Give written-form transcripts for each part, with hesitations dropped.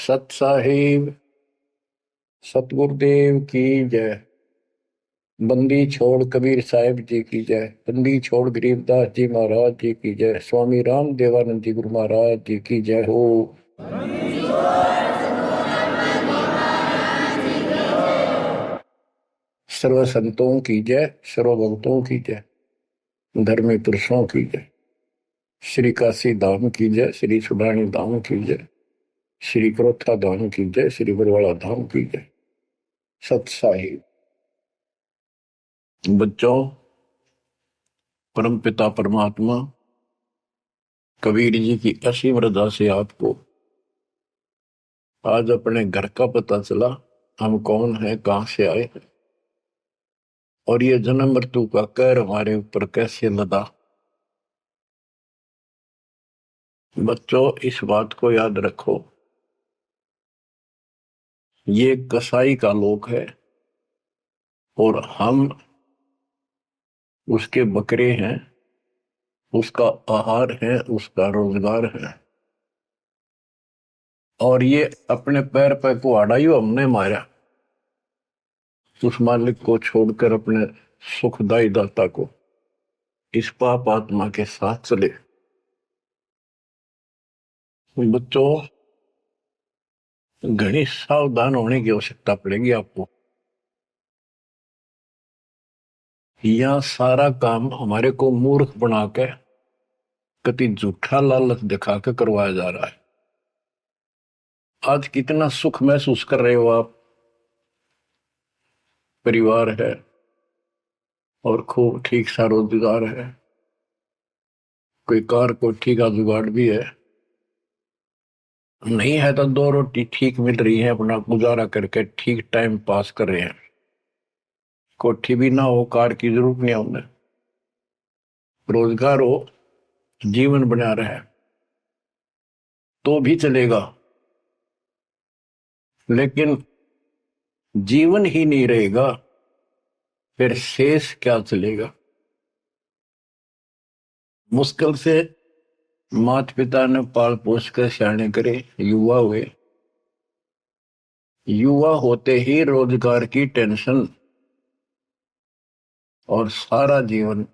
सत साहिब सतगुरुदेव की जय। बंदी छोड़ कबीर साहिब जी की जय। बंदी छोड़ गरीबदास जी महाराज जी की जय। स्वामी राम देवानंद जी गुरु महाराज जी की जय हो। सर्व संतों की जय, सर्व भक्तों की जय, धर्मी पुरुषों की जय। श्री काशी धाम की जय, श्री सुडानी धाम की जय, श्री क्रोथा धाम की जय, श्री बरवाड़ा धाम की जय। सत साहिब बच्चों, परम पिता परमात्मा कबीर जी की असीम रजा से आपको आज अपने घर का पता चला। हम कौन है, कहां से आए हैं और ये जन्म मृत्यु का कहर हमारे ऊपर कैसे लदा। बच्चों, इस बात को याद रखो, ये कसाई का लोक है और हम उसके बकरे हैं, उसका आहार है, उसका रोजगार है। और ये अपने पैर पे कुहाड़ा ही हमने मारा, उस मालिक को छोड़कर अपने सुखदायी दाता को इस पाप आत्मा के साथ चले। बच्चों, घनी सावधान होने की आवश्यकता पड़ेगी आपको। यह सारा काम हमारे को मूर्ख बना के कति झूठा लालच दिखा के करवाया जा रहा है। आज कितना सुख महसूस कर रहे हो आप, परिवार है और खूब ठीक सा रोजगार है, कोई कार को ठीक जुगाड़ भी है, नहीं है तो दो रोटी ठीक मिल रही है, अपना गुजारा करके ठीक टाइम पास कर रहे हैं। कोठी भी ना हो, कार की जरूरत नहीं है उन्हें, रोजगार हो, जीवन बना रहे तो भी चलेगा। लेकिन जीवन ही नहीं रहेगा फिर शेष क्या चलेगा। मुश्किल से माता पिता ने पाल पोस कर सियाने करे, युवा हुए, युवा होते ही रोजगार की टेंशन और सारा जीवन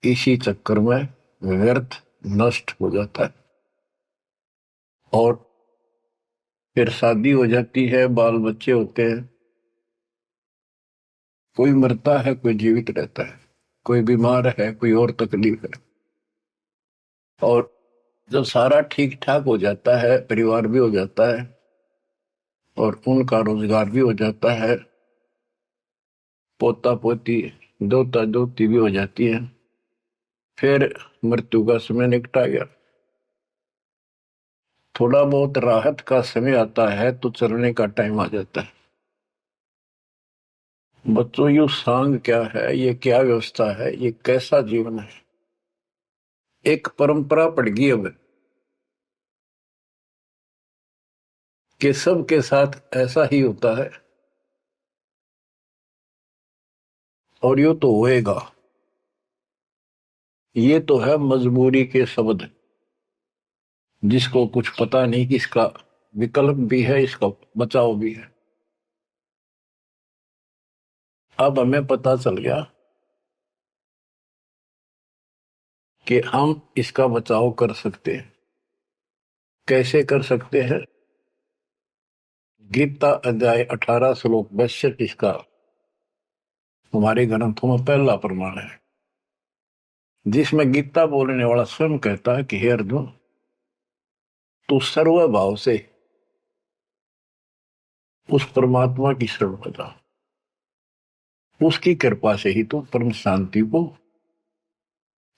इसी चक्कर में व्यर्थ नष्ट हो जाता है। और फिर शादी हो जाती है, बाल बच्चे होते हैं, कोई मरता है, कोई जीवित रहता है, कोई बीमार है, कोई और तकलीफ है। और जब सारा ठीक ठाक हो जाता है, परिवार भी हो जाता है और उनका रोजगार भी हो जाता है, पोता पोती दोता दोती भी हो जाती है, फिर मृत्यु का समय निकटा गया। थोड़ा बहुत राहत का समय आता है तो चलने का टाइम आ जाता है। बच्चों, यू सांग क्या है, ये क्या व्यवस्था है, ये कैसा जीवन है। एक परंपरा पड़ गई अब कि सबके साथ ऐसा ही होता है और यो तो होएगा। ये तो है मजबूरी के शब्द, जिसको कुछ पता नहीं कि इसका विकल्प भी है, इसका बचाव भी है। अब हमें पता चल गया कि हम इसका बचाव कर सकते हैं। कैसे कर सकते हैं? गीता अध्याय 18 श्लोक 62 इसका हमारे ग्रंथों में पहला प्रमाण है, जिसमें गीता बोलने वाला स्वयं कहता है कि हे अर्जुन, तू सर्व भाव से उस परमात्मा की शरण में जा, उसकी कृपा से ही तू परम शांति को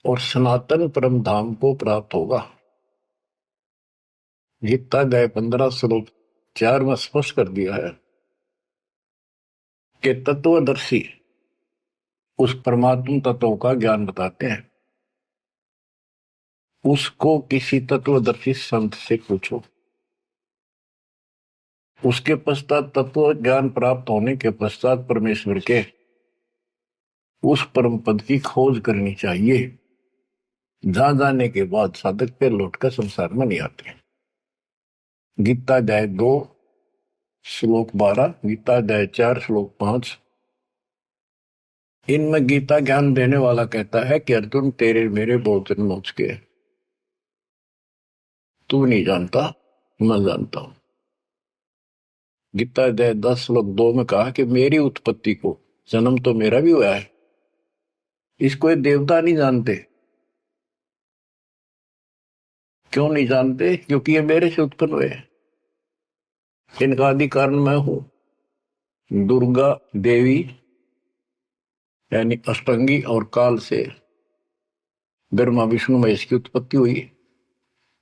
और सनातन परम धाम को प्राप्त होगा। गीता अध्याय 15 श्लोक 4 में स्पष्ट कर दिया है कि तत्वदर्शी उस परमात्मा तत्व का ज्ञान बताते हैं। उसको किसी तत्वदर्शी संत से पूछो। उसके पश्चात तत्व ज्ञान प्राप्त होने के पश्चात परमेश्वर के उस परम पद की खोज करनी चाहिए। जहां जाने के बाद साधक पे लौटकर संसार में नहीं आते। गीता अध्याय 2 श्लोक 12, गीता अध्याय 4 श्लोक 5। इनमें गीता ज्ञान देने वाला कहता है कि अर्जुन तेरे मेरे बहुत दिन हो चुके हैं, तू नहीं जानता, मैं जानता हूं। गीता अध्याय 10 श्लोक 2 में कहा कि मेरी उत्पत्ति को, जन्म तो मेरा भी हुआ है, इसको ये देवता नहीं जानते। क्यों नहीं जानते? क्योंकि ये मेरे से उत्पन्न हुए हैं, इनका आदि कारण मैं हूं। दुर्गा देवी यानी अष्टंगी और काल से ब्रह्मा विष्णु महेश की उत्पत्ति हुई।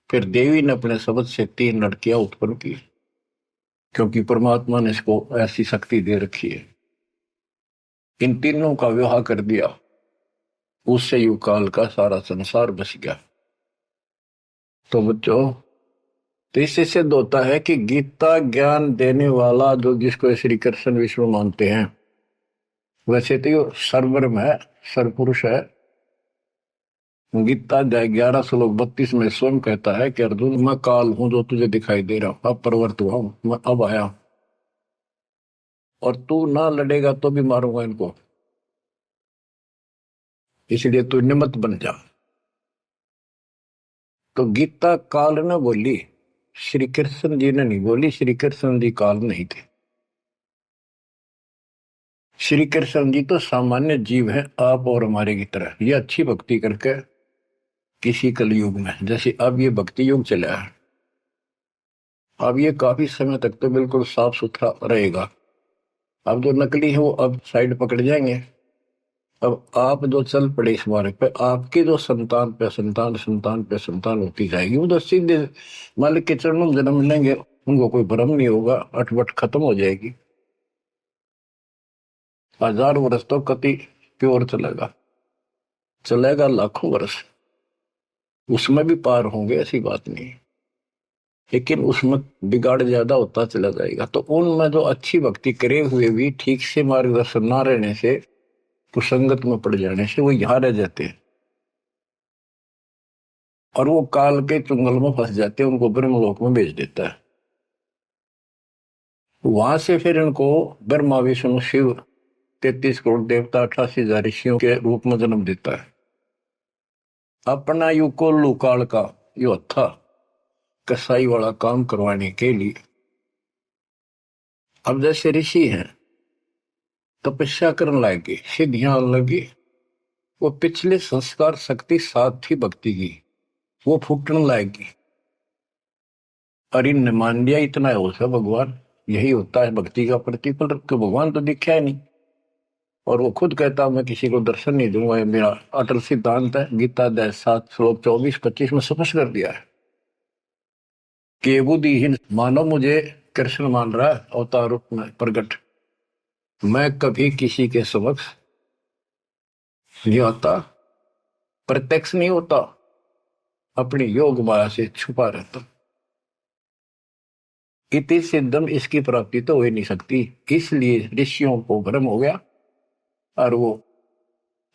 फिर देवी ने अपने शब्द से 3 लड़कियां उत्पन्न की, क्योंकि परमात्मा ने इसको ऐसी शक्ति दे रखी है। इन तीनों का विवाह कर दिया, उससे युग काल का सारा संसार बस गया। तो बच्चों, तो इससे सिद्ध होता है कि गीता ज्ञान देने वाला जो जिसको श्री कृष्ण विष्णु मानते हैं, वैसे तो ये सर्वब्रह्म है, सर्वपुरुष है। गीता अध्याय 11 श्लोक 32 में स्वयं कहता है कि अर्जुन मैं काल हूं जो तुझे दिखाई दे रहा हूं, अब प्रवर्त हुआ हूं, मैं अब आया हूं, और तू ना लड़ेगा तो भी मारूंगा इनको, इसलिए तू निमित्त बन जा। तो गीता काल ने बोली, श्री कृष्ण जी ने नहीं बोली। श्री कृष्ण जी काल नहीं थे। श्री कृष्ण जी तो सामान्य जीव है, आप और हमारे की तरह। ये अच्छी भक्ति करके किसी कलयुग में, जैसे अब ये भक्ति युग चला है, अब ये काफी समय तक तो बिल्कुल साफ सुथरा रहेगा। अब जो नकली है वो अब साइड पकड़ जाएंगे। अब आप जो चल पड़े इस मार्ग पे, आपकी जो संतान पे संतान संतान पे संतान होती जाएगी, वो तो सीधे मालिक के चरणों में जन्म लेंगे, उनको कोई भ्रम नहीं होगा, अटवट खत्म हो जाएगी। 1000 वर्ष तो कति प्योर चलेगा लाखों वर्ष, उसमें भी पार होंगे, ऐसी बात नहीं। लेकिन उसमें बिगाड़ ज्यादा होता चला जाएगा। तो उनमें जो अच्छी भक्ति करे हुए भी ठीक से मार्गदर्शन ना रहने से, कुसंगत में पड़ जाने से वो यहाँ रह जाते हैं और वो काल के चुंगल में फंस जाते हैं, उनको ब्रह्मलोक में भेज देता है। वहां से फिर इनको ब्रह्मा विष्णु शिव 33 करोड़ देवता 88,000 ऋषियों के रूप में जन्म देता है। अपना युग को लुकाल का यो था कसाई वाला काम करवाने के लिए। अब जैसे ऋषि हैं, तपस्या करने लगे, सिद्धियां लगी, वो पिछले संस्कार शक्ति साथ थी भक्ति की, वो फूटने लाएगी। और इन मान लिया इतना है उसका भगवान, यही होता है भक्ति का प्रतिफल। तो भगवान तो दिखा है नहीं, और वो खुद कहता मैं किसी को दर्शन नहीं दूंगा, ये मेरा अटल सिद्धांत है। गीता अध्याय 7 श्लोक 24-25 में स्पष्ट कर दिया है कि बुद्धिहीन मानव मुझे कृष्ण मान रहा है अवतार रूप में प्रकट, मैं कभी किसी के समक्ष नहीं आता, प्रत्यक्ष नहीं होता, अपनी योग माया से छुपा रहता। इति सिद्धम, इसकी प्राप्ति तो हो ही नहीं सकती। इसलिए ऋषियों को भ्रम हो गया और वो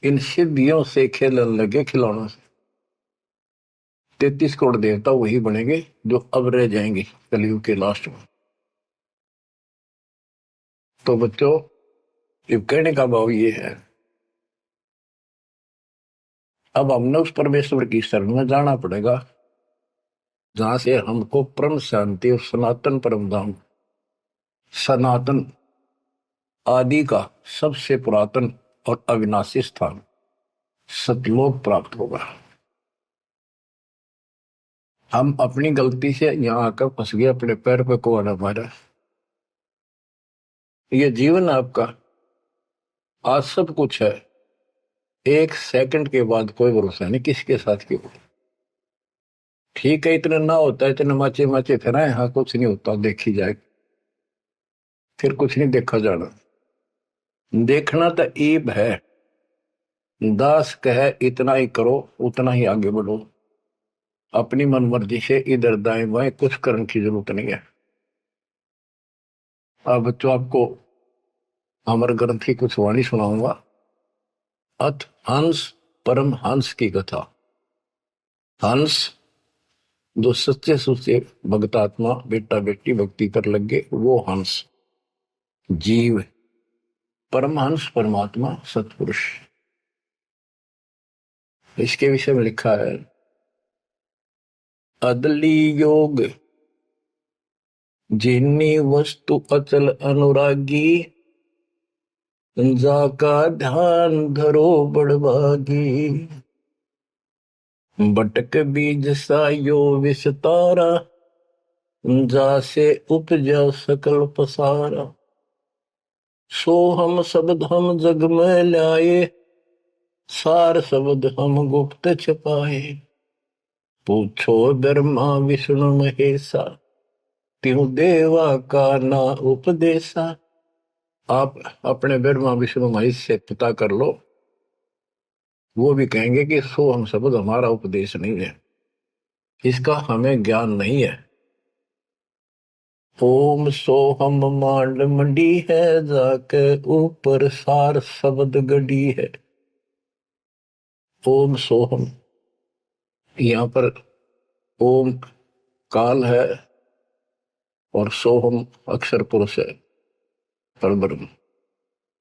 इन सिद्धियों से खेलने लगे, खिलौनों से। 33 करोड़ देवता वही बनेंगे जो अब रह जाएंगे कलयुग के लास्ट में। तो बच्चों, ये कहने का भाव ये है, अब हमने उस परमेश्वर की शरण में जाना पड़ेगा जहां से हमको परम शांति और सनातन परम धाम, सनातन आदि का सबसे पुरातन और अविनाशी स्थान सतलोक प्राप्त होगा। हम अपनी गलती से यहां आकर फंस गए, अपने पैर पे को आना मारा। ये जीवन आपका, आज सब कुछ है, एक सेकंड के बाद कोई भरोसा नहीं किसके साथ क्यों। ठीक है, इतना ना होता है, इतने माचे माचे फिराए, हाँ कुछ नहीं होता, देखी जाए, फिर कुछ नहीं देखा जाना। देखना तो ईब है, दास कहे इतना ही करो, उतना ही आगे बढ़ो, अपनी मनमर्जी से इधर दाएं बाएं कुछ करने की जरूरत नहीं है। अब बच्चों, आपको अमर ग्रंथ की कुछ वाणी सुनाऊंगा। अथ हंस परम हंस की कथा। हंस जो सच्चे सुच्चे भक्तात्मा बेटा बेटी भक्ति कर लगे वो हंस जीव परमहंस परमात्मा सतपुरुष। इसके विषय में लिखा है अदली योग जिन्नी वस्तु अचल अनुरागी जाका ध्यान धरो बड़भागी बटक बीज सायो विस्तारा जासे उपजा सकल पसारा सो हम शब्द हम जग में लाए सार शब्द हम गुप्त छपाए पूछो ब्रह्मा विष्णु महेशा त्यों देवा का ना उपदेशा। आप अपने ब्रह्मा विष्णु महेश से पता कर लो, वो भी कहेंगे कि सो हम शब्द हमारा उपदेश नहीं है, इसका हमें ज्ञान नहीं है। ओम सोहम मांड मंडी है जाके ऊपर सार शब्द गड़ी है। ओम सोहम, यहाँ पर ओम काल है और सोहम अक्षर पुरुष है परब्रह्म।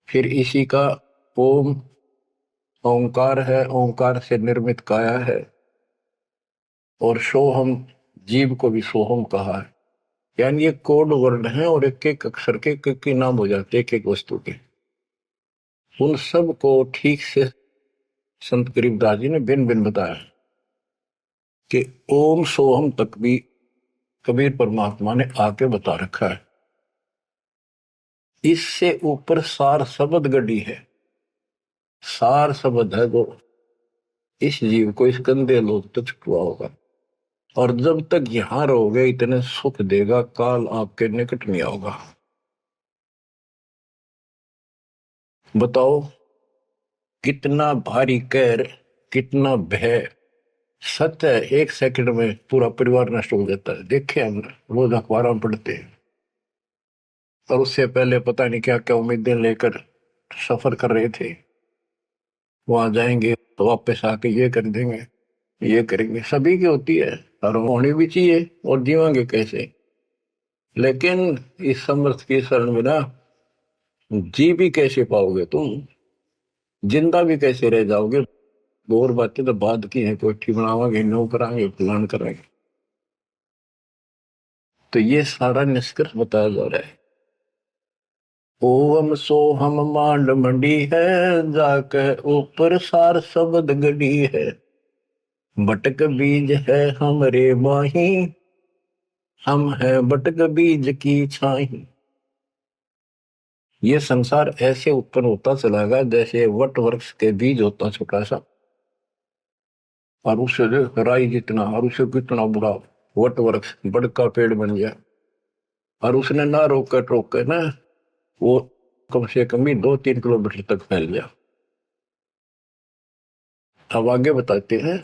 फिर इसी का ओम ओंकार है, ओंकार से निर्मित काया है और सोहम जीव को भी सोहम कहा है। यानी ये कोड वर्ण है और एक एक अक्षर के एक नाम हो जाते एक एक वस्तु के। उन सब को ठीक से संत गरीबदास जी ने भिन्न भिन्न बताया कि ओम सोहम तक भी कबीर परमात्मा ने आके बता रखा है। इससे ऊपर सार शब्द गढ़ी है। सार शब्द है वो इस जीव को इस गंदे लोग तक छुआ होगा और जब तक यहां रहोगे इतने सुख देगा, काल आपके निकट नहीं आओगा। बताओ कितना भारी कहर, कितना भय। सत्य है, एक सेकंड में पूरा परिवार नष्ट हो जाता है। देखे हम रोज अखबारों में पढ़ते हैं और उससे पहले पता नहीं क्या क्या उम्मीदें लेकर सफर कर रहे थे। वहां जाएंगे तो वापस आके ये कर देंगे, ये करेंगे। सभी की होती है और होनी भी चाहिए और जीवांगे कैसे। लेकिन इस समर्थ की शरण में ना जी भी कैसे पाओगे तुम, जिंदा भी कैसे रह जाओगे। और बातें तो बाद की हैं, कोठी बनावांगे, नो करांगे, प्लान करांगे। तो ये सारा निष्कर्ष बताया जा रहा है। ओम सोहम मांड मंडी है जाके ऊपर सार शब्द गढ़ी है बटक बीज है हमरे माही हम है बटक बीज की छाही। ये संसार ऐसे उत्पन्न होता चला गया जैसे वट वृक्ष के बीज होता छोटा सा और उससे राई जितना और उससे कितना बड़ा वट वृक्ष बड़का पेड़ बन गया और उसने ना रोक कर ना वो कम से कम भी 2-3 किलोमीटर तक फैल गया। अब आगे बताते हैं,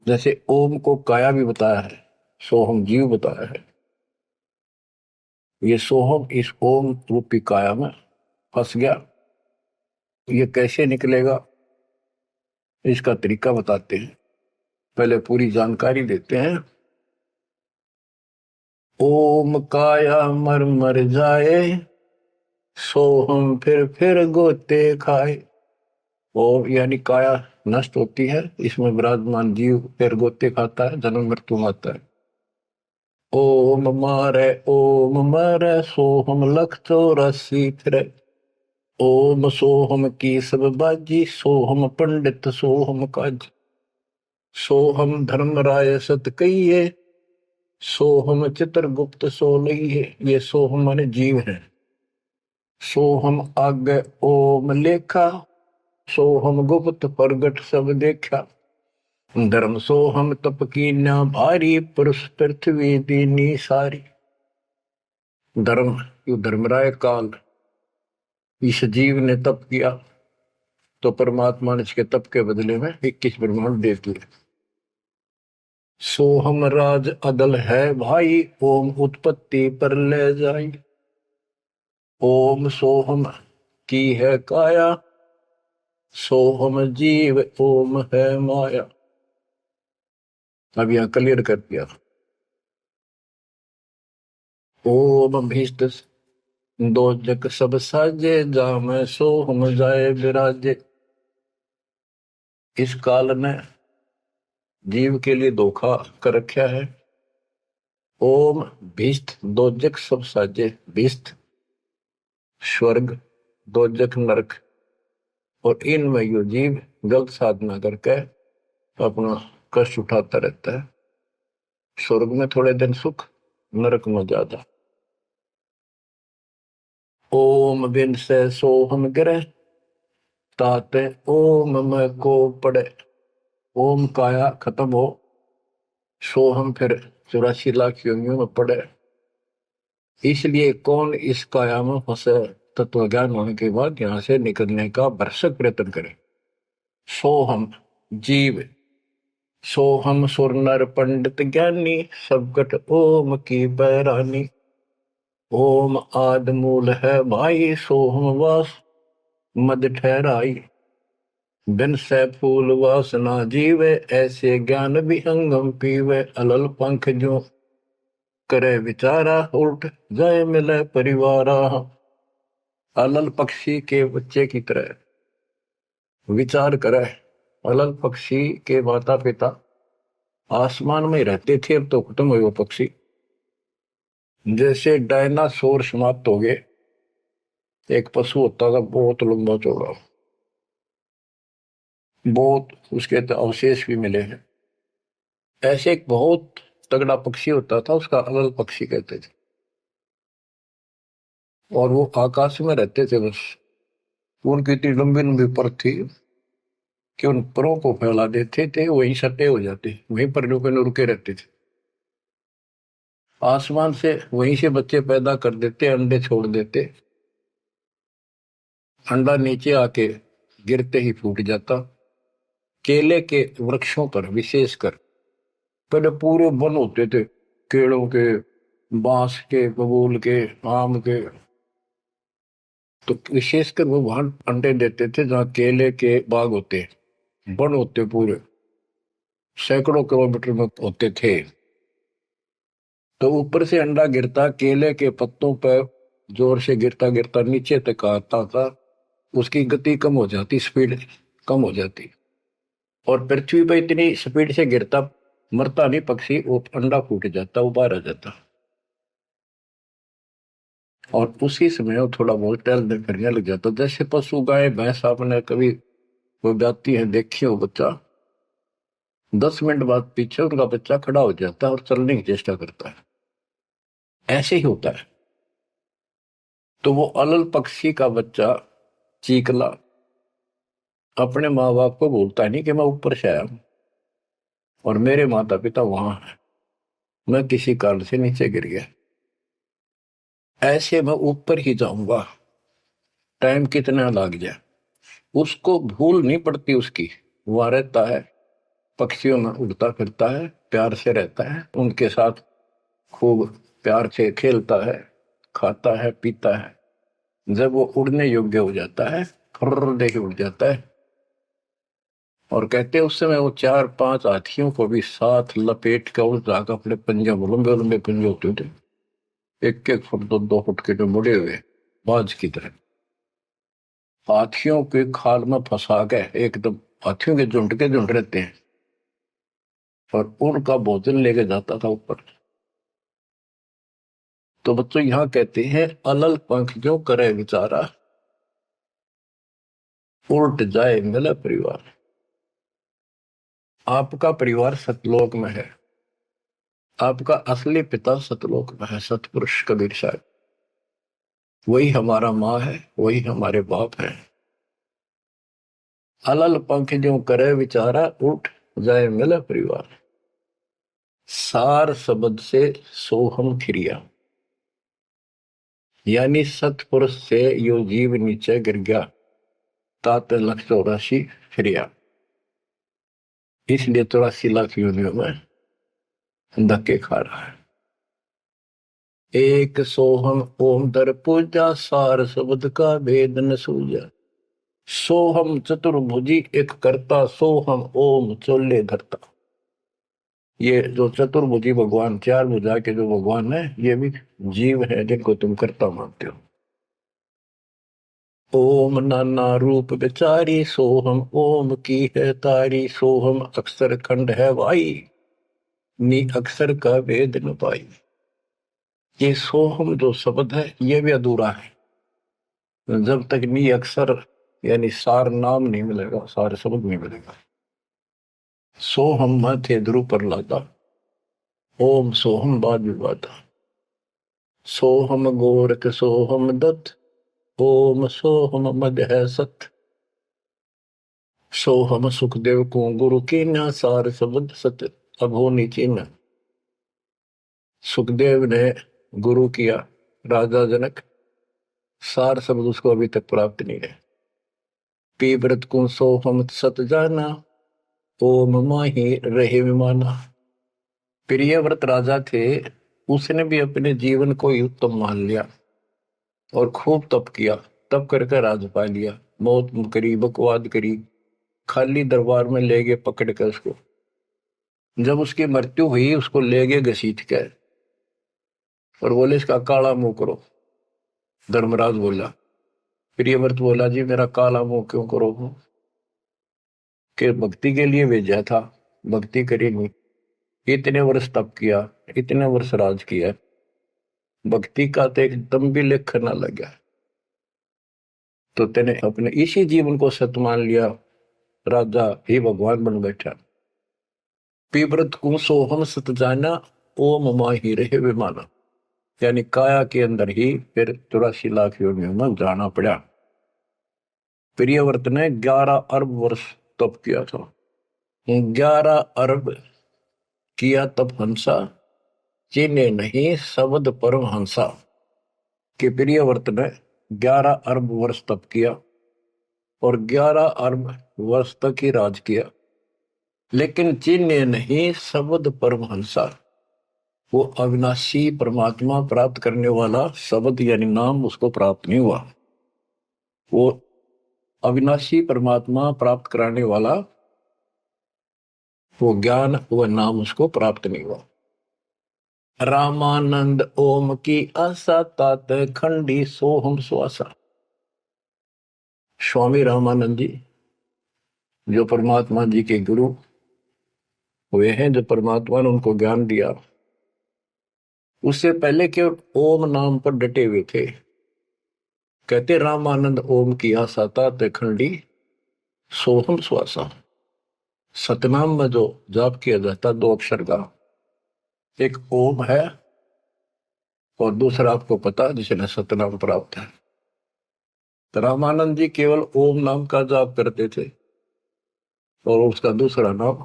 जैसे ओम को काया भी बताया है, सोहम जीव बताया है। ये सोहम इस ओम रूपी काया में फंस गया। ये कैसे निकलेगा इसका तरीका बताते हैं। पहले पूरी जानकारी देते हैं। ओम काया मर मर जाए सोहम फिर गोते खाए। ओम यानी काया नष्ट होती है, इसमें विराजमान जीव फिर गोते खाता है, जन्म मृत्यु आता है। ओम मारे सोहम लख 84 फिरे। ओम सोहम की सब बाजी सोहम पंडित सोहम काज। सोहम धर्म राय सत कहिए सोहम चित्रगुप्त सो लइए। ये सोहम माने जीव है। सोहम आगे ओम लेखा सोहम गुप्त प्रगट सब देखा। धर्म सोहम तप की न भारी पुरुष पृथ्वी दीनी सारी। धर्म यू धर्मराय काल इस जीव ने तप किया तो परमात्मा ने इसके तप के बदले में 21 ब्रह्मांड दे दिए। सोहम राज अदल है भाई ओम उत्पत्ति पर ले जाए। ओम सोहम की है काया सोहम जीव ओम है माया। अब यहाँ क्लियर कर दिया। ओम भीष्ट दो जग सब साजे, जाम सो हम जाए विराजे। इस काल ने जीव के लिए धोखा कर रखा है। ओम भीष्ट दो जग सब साजे। भीष्ट स्वर्ग, दोजख नरक, और इनमें यो जीव गलत साधना करके अपना कष्ट उठाता रहता है। स्वर्ग में थोड़े दिन सुख, नरक में ज्यादा। ओम बिन से सोहम गिरे, ताते ओम में को पड़े। ओम काया खत्म हो, सोहम फिर 84 लाख योनियों में पड़े। इसलिए कौन इस काया में फंसे, तत्व ज्ञान होने के बाद यहां से निकलने का भरसक प्रयत्न करे। सोहम जीव, सोहम सुर नर पंडित ज्ञानी, सबकट ओम की बैरानी। ओम आद मूल है भाई, सोहम वास मद ठहराई। बिन से फूल वासना जीवे, ऐसे ज्ञान भी अंगम पीवे। अलल पंख जो करे विचारा, उल्ट जाए मिले परिवारा। अलल पक्षी के बच्चे की तरह विचार करे। अलल पक्षी के माता पिता आसमान में रहते थे, अब तो खत्म हुए वो पक्षी। जैसे डायनासोर समाप्त हो गए। एक पशु होता था बहुत लंबा चौड़ा, बहुत उसके तो अवशेष भी मिले हैं। ऐसे एक बहुत तगड़ा पक्षी होता था, उसका अलल पक्षी कहते थे। और वो आकाश में रहते थे बस। उनकी इतनी लंबी लंबी पर थी कि उन परों को फैला देते थे, वहीं सटे हो जाते, वहीं पर रुके रहते थे। आसमान से वहीं से बच्चे पैदा कर देते, अंडे छोड़ देते। अंडा नीचे आके गिरते ही फूट जाता। केले के वृक्षों पर विशेषकर पहले पूरे वन होते थे, केलों के, बांस के, बबूल के, आम के। तो विशेषकर वो वहां अंडे देते थे जहां केले के बाग होते, वन होते पूरे, सैकड़ों किलोमीटर में होते थे। तो ऊपर से अंडा गिरता, केले के पत्तों पर जोर से गिरता गिरता नीचे तक आता था। उसकी गति कम हो जाती, स्पीड कम हो जाती, और पृथ्वी पर इतनी स्पीड से गिरता, मरता नहीं पक्षी, वो अंडा फूट जाता, वो बाहर आ जाता। और उसी समय वो थोड़ा बहुत टहलने फिरने लग जाता। जैसे पशु गाय भैंस आपने कभी वो जाती है देखी हो, बच्चा 10 मिनट बाद पीछे उनका बच्चा खड़ा हो जाता है और चलने की चेष्टा करता है। ऐसे ही होता है। तो वो अलल पक्षी का बच्चा चीकला अपने माँ बाप को बोलता नहीं कि मैं ऊपर से आया हूं और मेरे माता पिता वहां है, मैं किसी कारण से नीचे गिर गया, ऐसे मैं ऊपर ही जाऊंगा, टाइम कितना लग जाए। उसको भूल नहीं पड़ती उसकी, वहां रहता है, पक्षियों में उड़ता फिरता है, प्यार से रहता है, उनके साथ खूब प्यार से खेलता है, खाता है, पीता है। जब वो उड़ने योग्य हो जाता है, फर्र दे के उड़ जाता है। और कहते हैं उस समय वो 4-5 हाथियों को भी साथ लपेट कर उड़ जाकर अपने पंजे, लंबे लंबे पंजे होते थे, 1-1 फुट 2-2 फुट के, जो मुड़े हुए बाज की तरह, हाथियों के खाल में फंसा के एकदम, हाथियों के झुंड रहते हैं, और उनका भोजन लेके जाता था ऊपर। तो बच्चों यहां कहते हैं अलल पंख जो करे विचारा, उल्ट जाए मिले परिवार। आपका परिवार सतलोक में है, आपका असली पिता सतलोक में है, सतपुरुष कबीर साहब। वही हमारा माँ है, वही हमारे बाप है। अलल पंख जो करे विचारा, उठ जाए मिले परिवार। सार शब्द से सोहम खिरिया, यानी सतपुरुष से यो जीव नीचे गिर गया, तात 184 फिरिया। इसलिए 84 लाख योनियों में धक्के खा रहा है। एक सोहम ओम दर पूजा, सार शब्द का भेद न सूझा। सोहम चतुर्भुजी एक करता, सोहम ओम चोले धरता। ये जो चतुर्भुजी भगवान, चार भुजा के जो भगवान है, ये भी जीव है जिनको तुम कर्ता मानते हो। ओम नाना रूप विचारी सोहम, ओम की है तारी सोहम, अक्षर खंड है वाई, नी अक्षर का वेद न पाई। ये सोहम जो शब्द है ये भी अधूरा है। जब तक नी अक्षर यानी सार नाम नहीं मिलेगा, सार शब्द नहीं मिलेगा। सोहम थे ध्रुव पर लादा, ओम सोहम बाद विवादा, सोहम गोरख सोहम दत्त, ओम सोहम मद है सत, सोहम सुखदेव को गुरु की न, सार शब्द सत अब हो नीचे न। सुखदेव ने गुरु किया राजा जनक, सार शब्द उसको अभी तक प्राप्त नहीं है। पी व्रत को सोहम सत जाना, ओम माही रहे विमाना। प्रियव्रत राजा थे, उसने भी अपने जीवन को ही उत्तम मान लिया और खूब तप किया। तप करके राज पा लिया, मौत करी, बकवाद करी, खाली दरबार में ले गए पकड़ कर उसको। जब उसकी मृत्यु हुई उसको ले गए घसीट कर और बोले इसका काला मुंह करो। धर्मराज बोला, प्रियव्रत बोला जी मेरा काला मुंह क्यों करो? कि भक्ति के लिए भेजा था, भक्ति करी नहीं, इतने वर्ष तप किया, इतने वर्ष राज किया, भक्ति का तो एक दम भी लेख न लगा, तो तेने अपने इसी जीवन को सत मान लिया, राजा ही भगवान बन बैठा। पीव्रत को सोहम सत जाना, ओम माही रहे विमाना। यानी काया के अंदर ही फिर 84 लाख योनियों में जाना पड़ा। प्रियव्रत ने 11 अरब वर्ष तप किया था। 11 अरब किया तप हंसा, चीने नहीं शब्द परम हंसा। कि प्रियव्रत ने 11 अरब वर्ष तप किया और 11 अरब वर्ष तक ही राज किया, लेकिन चीने नहीं शब्द परम हंसा। वो अविनाशी परमात्मा प्राप्त करने वाला शब्द यानी नाम उसको प्राप्त नहीं हुआ। वो अविनाशी परमात्मा प्राप्त कराने वाला वो ज्ञान, वो नाम उसको प्राप्त नहीं हुआ। रामानंद ओम की आशा, तात खंडी सोहम स्वासा। स्वामी रामानंद जी जो परमात्मा जी के गुरु हुए हैं, जो परमात्मा ने उनको ज्ञान दिया, उससे पहले के ओम नाम पर डटे हुए थे। कहते रामानंद ओम की आशा, तात खंडी सोहम स्वासा। सतनाम में जो जाप किया जाता 2 अक्षर का, एक ओम है और दूसरा आपको पता जिसने सतनाम प्राप्त है। तो रामानंद जी केवल ओम नाम का जाप करते थे और उसका दूसरा नाम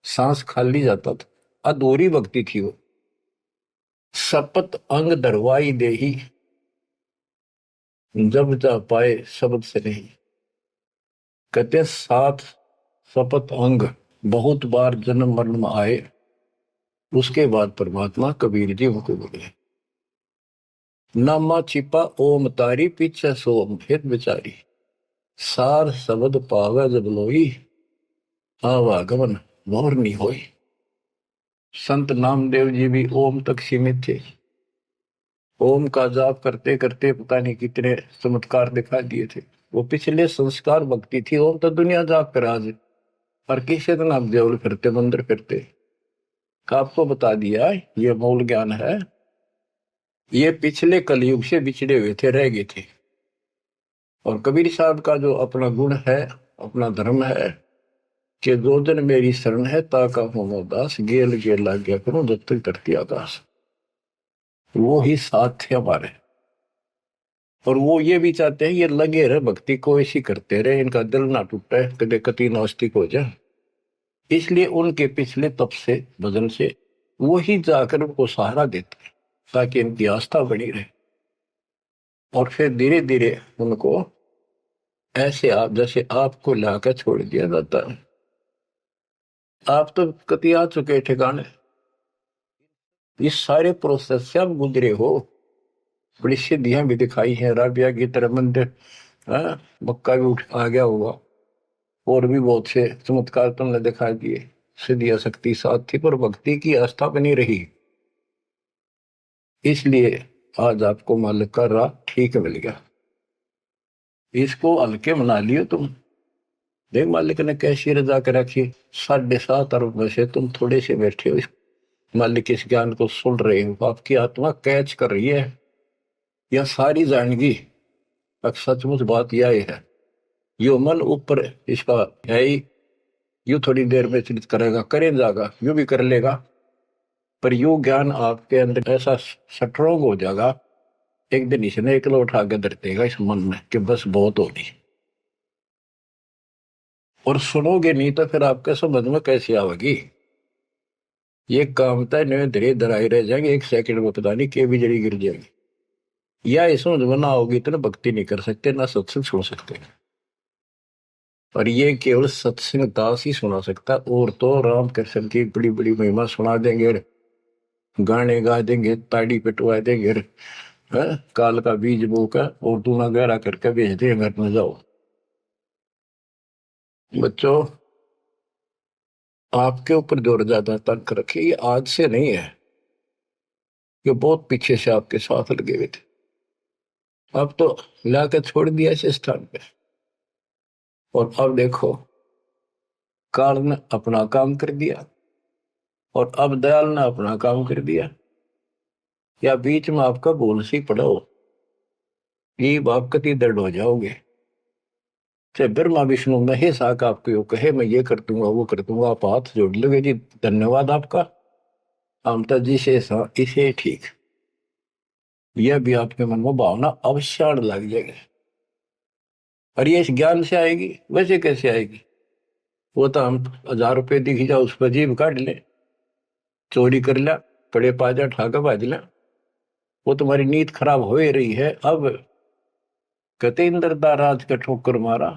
सांस खाली जाता था, अधूरी भक्ति थी वो। शपथ अंग दरवाई देही, जब जा पाए शब्द से नहीं। कहते 7 शपथ अंग बहुत बार जन्म मरण में आए, उसके बाद परमात्मा कबीर जी उनको बोले। नामा छिपा ओम तारी, पीछे सोम हित विचारी। सार शब्द पावे जब लोई, आवागमन मोर नहीं होई। संत नामदेव जी भी ओम तक सीमित थे। ओम का जाप करते करते पता नहीं कितने चमत्कार दिखा दिए थे। वो पिछले संस्कार भक्ति थी। ओम तो दुनिया जाप कर आज, पर किसी दिन आप देवल फिरते, मंदिर फिरते। आपको बता दिया ये मूल ज्ञान है। ये पिछले कलयुग से बिछड़े हुए थे, रह गए थे। और कबीर साहब का जो अपना गुण है, अपना धर्म है कि दो दिन मेरी शरण है, ताका हो दास, गेल गेल लाग गया करूं जब तक धरती आकाश। वो ही साथ थे हमारे। और वो ये भी चाहते हैं ये लगे रहे भक्ति को, ऐसी करते रहे, इनका दिल ना टूटे, कदे कति नास्तिक हो जाए। इसलिए उनके पिछले तप से, भजन से वो ही जाकर उनको सहारा देते हैं ताकि इनकी आस्था बनी रहे। और फिर धीरे धीरे उनको ऐसे आप जैसे आपको लाकर छोड़ दिया जाता है। आप तो कति आ चुके ठिकाने, इस सारे प्रोसेस से आप गुजरे हो। बड़ी सिद्धियां भी दिखाई हैं, राबिया की तरह मंदिर, मक्का भी उठ आ गया होगा, और भी बहुत से चमत्कार तुमने दिखा दिए। सिद्धि शक्ति साथ थी पर भक्ति की आस्था बनी रही, इसलिए आज आपको मालिक का राह ठीक मिल गया। इसको हल्के मना लियो तुम। देख मालिक ने कैसी रजा कर रखी, 7.5 अरब में से तुम थोड़े से बैठे हो, मालिक इस ज्ञान को सुन रहे हो, आपकी आत्मा कैच कर रही है, यह सारी जानगी। अब सचमुच बात यह है, यो मन ऊपर इसका है ही, यू थोड़ी देर में चिंतित करेगा, करे जाएगा, यू भी कर लेगा, पर यू ज्ञान आपके अंदर ऐसा स्ट्रोंग हो जाएगा, एक दिन इसने एकला उठा के धर देगा इस मन में कि बस बहुत होगी। और सुनोगे नहीं तो फिर आपके समझ में कैसे आवेगी। ये काम था नहीं, धीरे धराई रह जाएंगे, एक सेकंड में पता नहीं के भी जड़ी गिर जाएगी। या इस समझ में ना होगी तो ना भक्ति नहीं कर सकते, ना सत्संग सुन सकते। और ये केवल सत्संग दास ही सुना सकता, और तो राम कृष्ण की बड़ी बड़ी महिमा सुना देंगे, गाने गा देंगे, ताड़ी पिटवा देंगे, काल का बीज बोकर और दूना गहरा करके भेज दे घर में जाओ। बच्चों, आपके ऊपर जोर ज्यादा तंक रखे, ये आज से नहीं है, ये बहुत पीछे से आपके साथ लगे हुए थे, अब तो लाकर छोड़ दिया इस स्थान पे। और अब देखो, काल ने अपना काम कर दिया और अब दयाल ने अपना काम कर दिया, या बीच में आपका बोल सी पड़ा हो, ये आप कति दर्द हो जाओगे। चाहे ब्रह्मा विष्णु महेश आका आपको यो कहे मैं ये कर दूंगा वो कर दूंगा, आप हाथ जोड़ लोगे जी धन्यवाद आपका, अमता जी से इसे ठीक, यह भी आपके मन में भावना अवश्य लग जाएगी। और ये इस ज्ञान से आएगी, वैसे कैसे आएगी? वो तो हम 1000 रुपये दिख जाओ उस पर जीभ काट ले, चोरी कर लिया, पड़े पाजा ठाका बाज लिया, वो तुम्हारी नीयत खराब हो ही रही है। अब कहते इंद्रदा राज का ठोकर मारा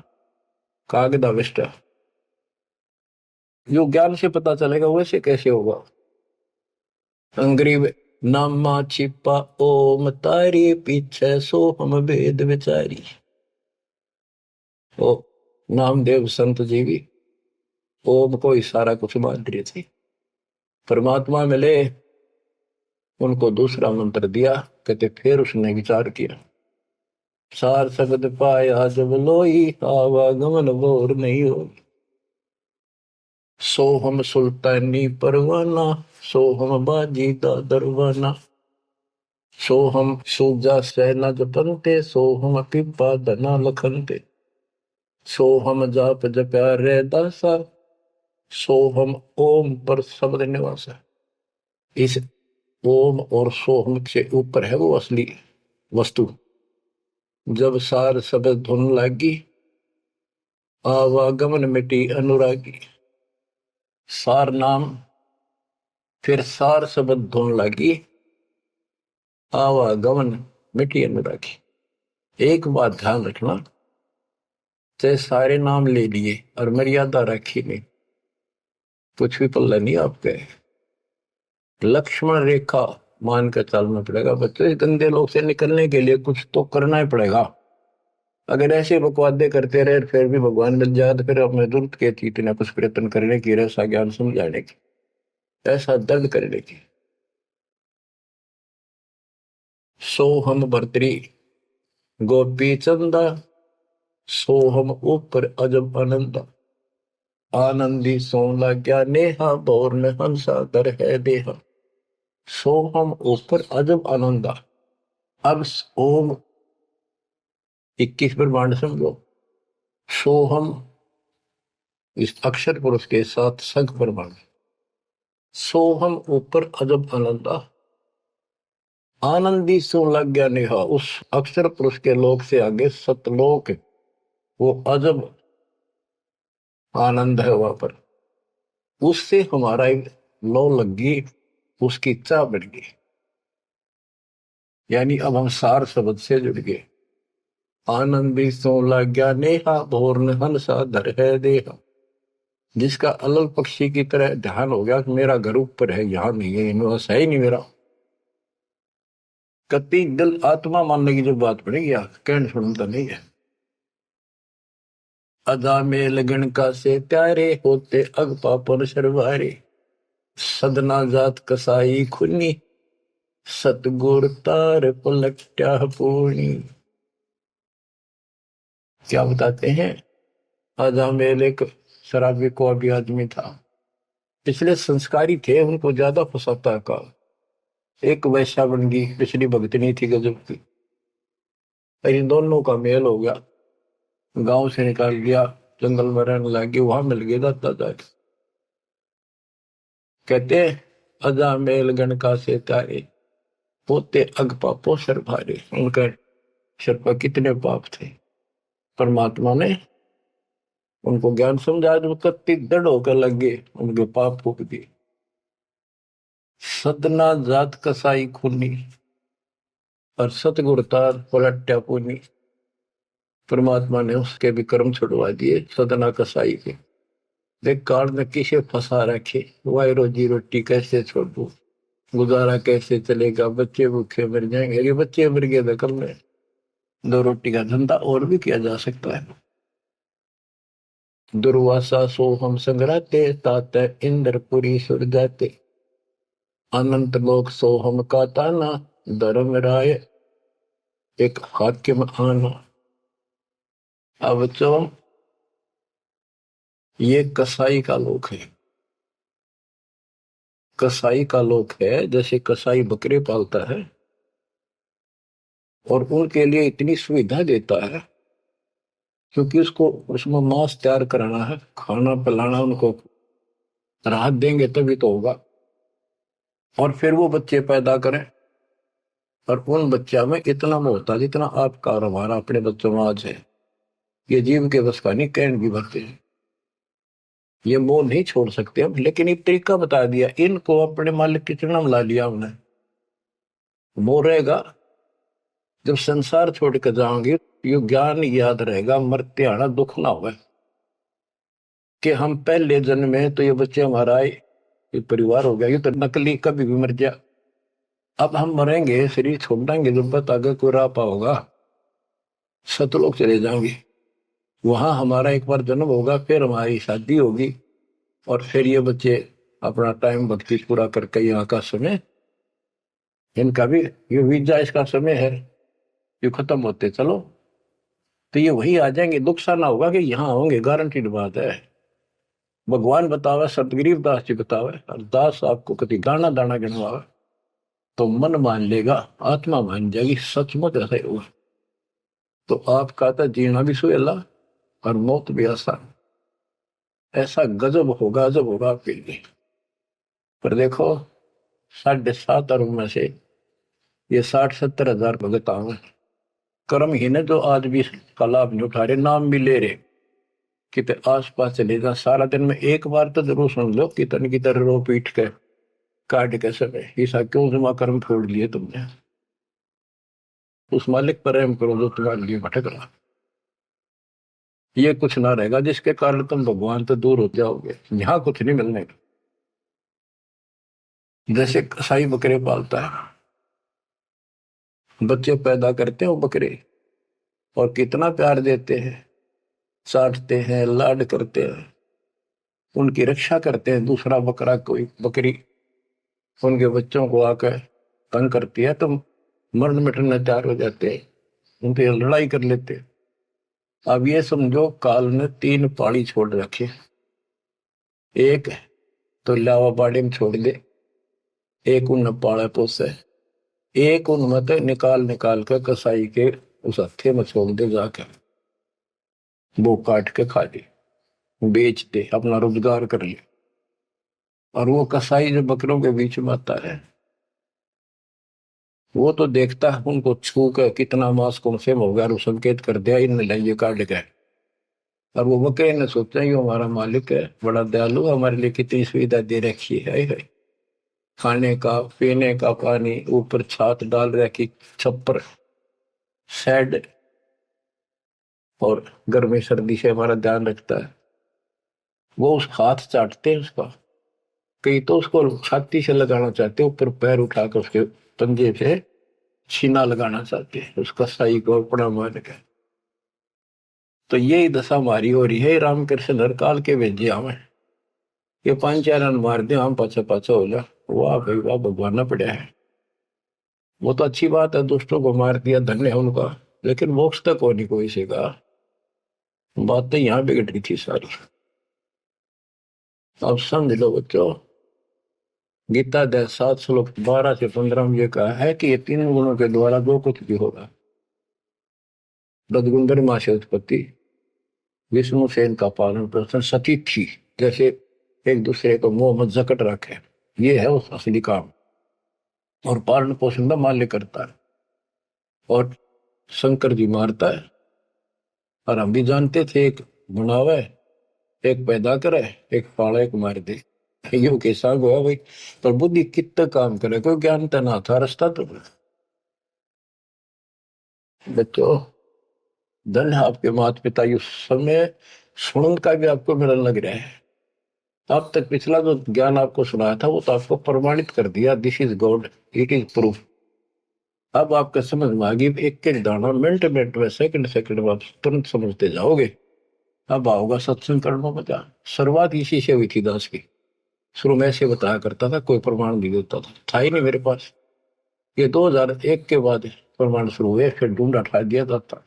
कागदा विष्टा, जो ज्ञान से पता चलेगा वैसे कैसे होगा। अंग्रेज नामा छिपा ओम तारी पीछे सो हम भेद विचारी। ओ नामदेव संत जी भी ओम को ही सारा कुछ मान रहे थे, परमात्मा मिले उनको दूसरा मंत्र दिया, कहते फिर उसने विचार किया, सार शब्द पाया जब लोई आवागमन बोर नहीं हो, सो हम सुल्तानी परवाना, सो हम बाजी दा दरवाना, सो हम सूजा सेना जपनते, सो हम पिपा धना लखनते, सो हम जाप जप्या रे दासा, सो हम ओम पर शब्द निवासा। इस ओम और सोहम से ऊपर है वो असली वस्तु। जब सार शब्द धुन लागी, आवागमन मिटी अनुरागी, सार नाम फिर सार शब्द धुन लागी, आवागमन मिटी अनुरागी। एक बात ध्यान रखना, चाहे सारे नाम ले लिए और मर्यादा रखी नहीं, कुछ भी पल्ला नहीं आपके, लक्ष्मण रेखा मान कर चलना पड़ेगा। बच्चों, इस गंदे लोग से निकलने के लिए कुछ तो करना ही पड़ेगा। अगर ऐसे बकवादे करते रहे फिर भी भगवान मिल जाए तो फिर अपने जरूरत के थी इतना कुछ प्रयत्न करने की, ऐसा ज्ञान समझाने की, ऐसा दर्द करने की। सो हम भर्तरी गोपी चंदा, सो हम ऊपर अजब आनंदा, आनंदी सोन लाग्या नेहा, बोर में हंसा दर है देहा, सो हम ऊपर अजब आनंदा। अब ओम 21 ब्रह्मांड समझो, सो हम इस अक्षर पुरुष के साथ संख ब्रह्मांड, सो हम ऊपर अजब आनंदा, आनंदी सो लग गया नेहा, उस अक्षर पुरुष के लोक से आगे सतलोक, वो अजब आनंद है वहां पर, उससे हमारा लो लग गई, उसकी इच्छा बढ़ गई, यानी अब हम सार शब्द से जुड़ गए। आनंदी सो लग गया नेहा, भोर न हंसा धर है देहा, जिसका अलल पक्षी की तरह ध्यान हो गया कि मेरा घर ऊपर है, यहां नहीं है, इनमें है ही नहीं मेरा, कति दिल आत्मा मानने की जो बात पड़ेगी कहने सुनता नहीं है। अदा में लगन का से त्यारे होते अग पापन शर्वारे। सदना जात कसाई खुनी सतगुर तार पलट्या पूर्णी। क्या बताते हैं? आजा मेल एक शराबी को अभी आदमी था, पिछले संस्कारी थे, उनको ज्यादा फसाता का। एक वैश्या बन गई, पिछली भगतनी थी गजब की। इन दोनों का मेल हो गया, गांव से निकाल दिया, जंगल में रहने लगी, वहां मिल गया दाता जाके। कहते अजा मेल गण का से तारे होते अग पापो सर भारे। उनका सर पर कितने पाप थे, परमात्मा ने उनको ज्ञान समझा, जो कत्ती दृढ़ होकर लग गए, उनके पाप फूक दिए। सदना जात कसाई खूनी और सतगुरतार पलट्या पूनी। परमात्मा ने उसके भी कर्म छुड़वा दिए, सदना कसाई के। देख काल में किसे फंसा रखे, वाई रोजी रोटी कैसे छोड़ू, गुजारा कैसे चलेगा, बच्चे भूखे मर जाएंगे। ये बच्चे मर गए तो कम में दो रोटी का धंधा और भी किया जा सकता है। दुर्वासा सो हम संग्राते तात इंद्रपुरी सुर जाते। अनंत लोक सो हम का ताना धर्म राय एक हाकिम आना। अब बच्चों, ये कसाई का लोक है। कसाई का लोक है, जैसे कसाई बकरे पालता है और उनके लिए इतनी सुविधा देता है, क्योंकि उसको उसमें मांस तैयार कराना है, खाना पिलाना, उनको राहत देंगे तभी तो होगा। और फिर वो बच्चे पैदा करें, और उन बच्चा में इतना मोहता जितना आपका और हमारा अपने बच्चों में आज है, ये जीव के बस का नहीं, कहने भी भरते हैं। ये मोह नहीं छोड़ सकते हम, लेकिन एक तरीका बता दिया, इनको अपने मालिक की चरणों में ला लिया हमने। मोह रहेगा, जब संसार छोड़ कर जाओगे ये ज्ञान याद रहेगा, मरते आना दुख ना होगा कि हम पहले जन्म में तो ये बच्चे हमारा आए, ये परिवार हो गया, ये तो नकली, कभी भी मर जा। अब हम मरेंगे, शरीर छोड़ देंगे, जब बत आगे कोई राह पाओगा, सतलोक चले जाएंगे। वहां हमारा एक बार जन्म होगा, फिर हमारी शादी होगी, और फिर ये बच्चे अपना टाइम भक्ति पूरा करके यहाँ का समय, इनका भी ये वीजा इसका समय है, ये खत्म होते चलो तो ये वही आ जाएंगे। दुख सा ना होगा कि यहाँ होंगे, गारंटीड बात है। भगवान बतावे, सतगरीब दास जी बतावे, और दास आपको कभी दाना दाना गिनवावे तो मन मान लेगा, आत्मा मान जाएगी, सचमुच ऐसा ही होगा। तो आपका तो जीना भी सुहेला और मौत भी आसान। ऐसा गजब होगा, अजब होगा आपके लिए। पर देखो, 7.5 अरब में से ये 60-70 हजार भगत आवे, कर्म ही ने जो आज भी इसका लाभ नहीं उठा रहे, नाम भी ले रहे, कितने आस पास चले जा, सारा दिन में एक बार तो जरूर सुन लो कितन की तरह रो पीट के काट के समय, ऐसा क्यों जमा कर्म छोड़ लिए तुमने। उस मालिक पर रहम करो जो तुम्हारे लिए भटक रहा। ये कुछ ना रहेगा जिसके कारण तुम भगवान से दूर हो जाओगे, यहाँ कुछ नहीं मिलने का। जैसे कसाई बकरे पालता है, बच्चे पैदा करते हैं वो बकरे, और कितना प्यार देते हैं, चाटते हैं, लाड करते हैं, उनकी रक्षा करते हैं। दूसरा बकरा कोई बकरी उनके बच्चों को आकर तंग करती है तो मरण मिटने तैयार हो जाते हैं, उनसे लड़ाई कर लेते हैं। अब ये समझो, काल ने 3 पाड़ी छोड़ रखे, एक तो लावा बाड़ी में छोड़ दे, एक उन पाड़ा पोसे, एक उनमें तो निकाल निकाल कर कसाई के उस हत्थे में छोड़ दे, जाकर वो काट के खा ले, बेच दे, अपना रोजगार कर ले। और वो कसाई जो बकरों के बीच में आता है, वो तो देखता है उनको छू कर कितना मांस कौन से हो गया, और संकेत कर दिया इन ये काट गए। और वो बकरे ने सोचा ये हमारा मालिक है, बड़ा दयालु, हमारे लिए कितनी सुविधा दे रखी है, खाने का पीने का पानी, ऊपर छात डाल रखी, छप्पर, शेड, और गर्मी सर्दी से हमारा ध्यान रखता है। वो उस हाथ चाटते हैं उसका, कई तो उसको छाती से लगाना चाहते, ऊपर पैर उठाकर उसके पंजे से छीना लगाना चाहते हैं, उसका साई को अपना मान के। तो यही दशा हमारी हो रही है। रामकृष्ण हर काल के भेजे हमें, ये 5-4 रन मार दे, हम पाछा पाछा हो जा, वाह भाई वाह, भगवान ना पड़ा है। वो तो अच्छी बात है, दुष्टों को मार दिया, धन्य है उनका, लेकिन मोक्ष तक हो नहीं कोई से का। बातें यहाँ बिगड़ रही थी सारी। अब समझ लो बच्चों, गीता अध्याय 7 श्लोक 12 से 15 में ये कहा है कि ये 3 गुणों के द्वारा जो कुछ भी होगा, रजगुंदर मां से उत्पत्ति, विष्णु से इनका पालन पोषण, सती थी, जैसे एक दूसरे को मुंह मत जकट रखे, ये है उस असली काम। और पालन पोषण का माल्य करता है, और शंकर जी मारता है। और हम भी जानते थे, एक बनावे, एक पैदा करे, एक पाले, एक मार दे, यो कैसा हुआ भाई। पर बुद्धि कितना काम करे, कोई ज्ञान तो ना था, रास्ता तो। बच्चों, धन है आपके माता पिता, इस समय सुनन का भी आपको मिलने लग रहा है। अब तक पिछला जो ज्ञान आपको सुनाया था वो तो आपको प्रमाणित कर दिया, this is God, it is proof. अब आपका समझ में आ गई, एक एक दाना मिनट मिनट में, सेकंड सेकंड में आप तुरंत समझते जाओगे। अब आओगा सत्संग करना मजा। शुरुआत इसी से हुई थी दास की। शुरू में ऐसे बताया करता था, कोई प्रमाण नहीं देता था ही नहीं मेरे पास। ये 2001 के बाद प्रमाण शुरू हुए, फिर ढूंढ हटा दिया जाता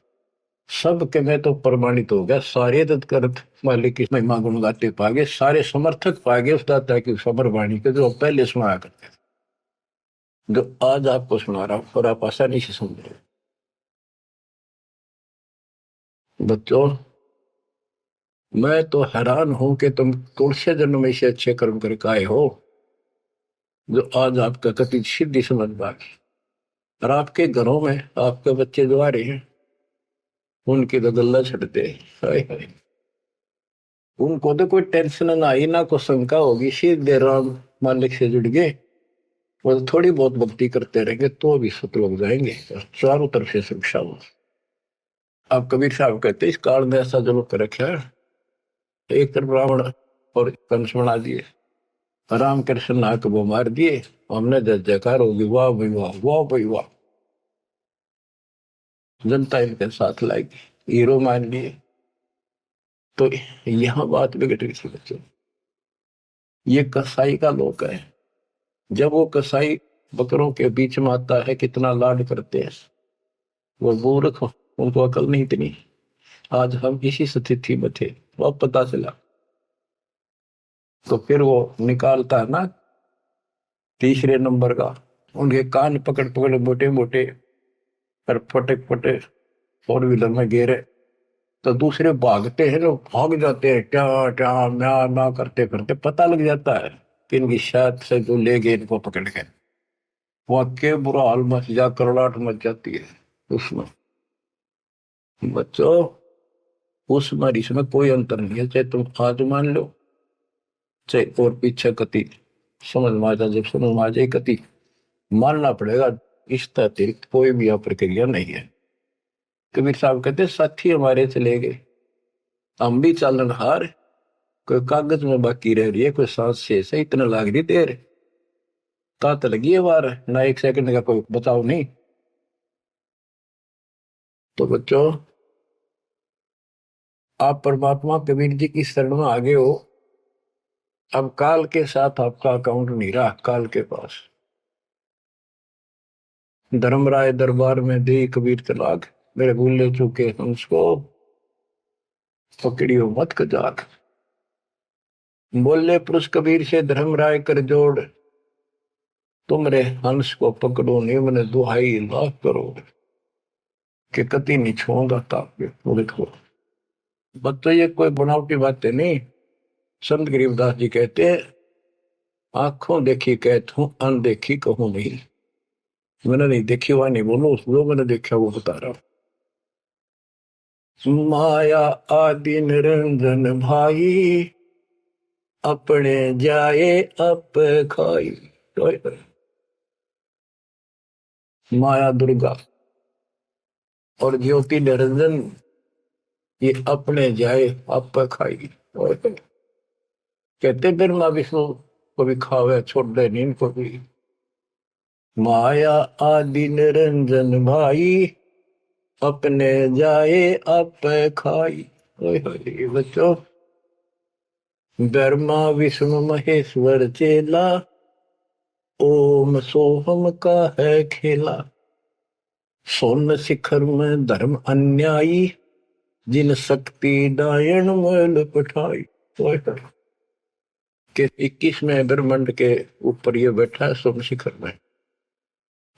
सब के। मैं तो प्रमाणित हो गया, सारे तत्कर्त मालिक की महिमा गुण गाते पागे, सारे समर्थक पागे उस दाता की सबर वाणी के, जो पहले सुनाया करते थे, जो आज आपको सुना रहा हूं, और आप आसानी से समझ रहे। बच्चों, मैं तो हैरान हूं कि तुम तुलसी जन्म में से अच्छे कर्म करके आए हो, जो आज आपका कति सिद्धि समझ पागे। और आपके घरों में आपके बच्चे जो आ रहे हैं, उनकी तो गल्ला छटते, हाय हाय, उनको तो कोई टेंशन ना आई, ना कोई शंका होगी, सीधे राम मालिक से जुड़ गए। वो तो थोड़ी बहुत भक्ति करते रहेंगे तो भी सतलोक जाएंगे, चारों तरफ से सुरक्षा हो। अब कबीर साहब कहते इस काल में ऐसा जुल्म कर रखा है, एक तरफ रावण और कंस बना दिए, राम कृष्ण नाक वो मार दिए, हमने जय जयकार होगी, वाह भाई वाह, वाह भाई वाह, जनता इनके साथ लाएगी, हीरो मान लिए। तो यहां बात बिगड़ रही थी बच्चों। ये कसाई का लोक है। जब वो कसाई बकरों के बीच में आता है, कितना लाड करते हैं, वो मूर्ख, उनको अकल नहीं इतनी। आज हम इसी स्थिति में थे, वो पता चला। तो फिर वो निकालता है ना तीसरे नंबर का, उनके कान पकड़ पकड़ मोटे मोटे और फटक फटे 4 व्हीलर में घेरे। तो दूसरे भागते हैं, लोग भाग जाते हैं, क्या क्या म्या म्या करते करते, पता लग जाता है कि इनकी शायद से जो ले गए इनको पकड़ के। वाक्य बुरा हाल मच जा, करड़ाहट मच जाती है उसमें। बच्चों, उसमें और इसमें कोई अंतर नहीं है, चाहे तुम आज मान लो, चाहे और पीछे कति समझ में आ जाए, जब समझ में आ जाए कति मानना पड़ेगा। इस अतिरिक्त कोई भी यह प्रक्रिया नहीं है। कबीर साहब कहते साथी हमारे चले गए, हम भी चालन हार, कोई कागज में बाकी रह रही है, कोई सांस शेष है, इतना लाग रही देर, तात लगी है वार, ना एक सेकंड का कोई बचाव नहीं। तो बच्चों, आप परमात्मा कबीर जी की शरण में आगे हो। अब काल के साथ आपका अकाउंट नहीं रहा, काल के पास। धर्मराय दरबार में दे कबीर तलाक, मेरे भूले चुके हंस को पकड़ियो मत कजाक। बोले पुरुष कबीर से धर्मराय कर जोड़, तुमरे हंस को पकड़ो निम्न दुहाई लाख करोड़, कि कति नहीं छोड़ूंगा ताप वो देखो। बच्चों, ये कोई बनावटी बातें नहीं। संत गरीबदास जी कहते हैं, आंखों देखी कहता हूं, अनदेखी कहूं नहीं। मैंने नहीं देखी हुआ नहीं बोलो, जो मैंने देखा वो बता रहा हूं। माया आदि निरंजन भाई, अपने जाए अप खाई। माया दुर्गा और ज्योति निरंजन, ये अपने जाए अप खाई। कहते ब्रह्मा विष्णु को भी खावे, छोड़ दे नींद को भी। माया आदि निरंजन भाई, अपने जाए अप खाई। ओए होए बच्चों, ब्रह्मा विष्णु महेश्वर चेला, ओम सोहम का है खेला। सोन शिखर में धर्म अन्यायी, जिन शक्ति डायन मैल पठाई। ओए होए, कि 21वें ब्रह्मांड के ऊपर ये बैठा है सोम शिखर में,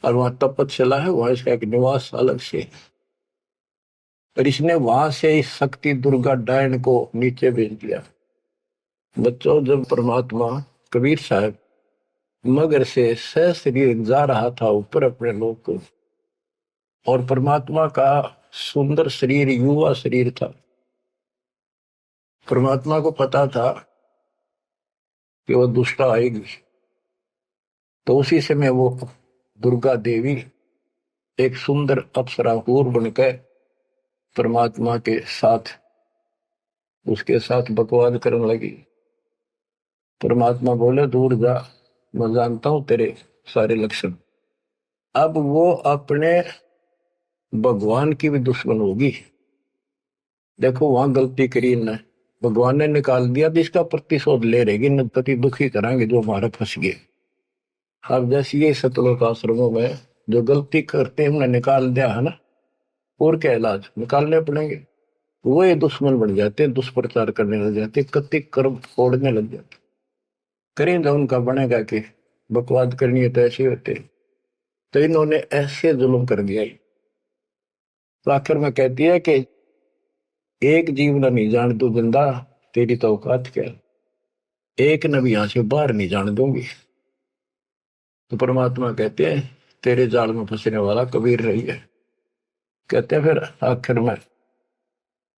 और वहां तपस्या है, वहां इसका एक निवास अलग से। और इसने वहां से इस शक्ति दुर्गा डायन को नीचे भेज दिया। बच्चों, जब परमात्मा कबीर साहब मगर से सशरीर जा रहा था ऊपर अपने लोक को, और परमात्मा का सुंदर शरीर युवा शरीर था, परमात्मा को पता था कि वो दुष्टा आएगी, तो उसी समय वो दुर्गा देवी एक सुंदर अप्सरा हूर बनकर परमात्मा के साथ उसके साथ बकवाद करने लगी। परमात्मा बोले, दूर जा, मैं जानता हूं तेरे सारे लक्षण। अब वो अपने भगवान की भी दुश्मन होगी। देखो वहां गलती करी न, भगवान ने निकाल दिया तो इसका प्रतिशोध ले रहेगी, न पति दुखी कराएंगे जो हमारे फंस गए। अब जैसे ये सतलोक आश्रमों में जो गलती करते हैं उन्हें निकाल दिया है ना, और क्या इलाज निकालने पड़ेंगे। वो ये दुश्मन बन जाते हैं, दुष्प्रचार करने लग जाते, कति कर्म फोड़ने लग जाते। करें तो उनका बनेगा कि बकवाद करनी है तो ऐसे होते। तो इन्होंने ऐसे जुल्म कर दिया। तो आखिर में कहती है कि एक जीव न नहीं जान तू जिंदा, तेरी तो औकात क्या, एक न भी यहां से बाहर नहीं जाने दूंगी। तो परमात्मा कहते हैं, तेरे जाल में फंसने वाला कबीर रही है। कहते हैं फिर आखिर में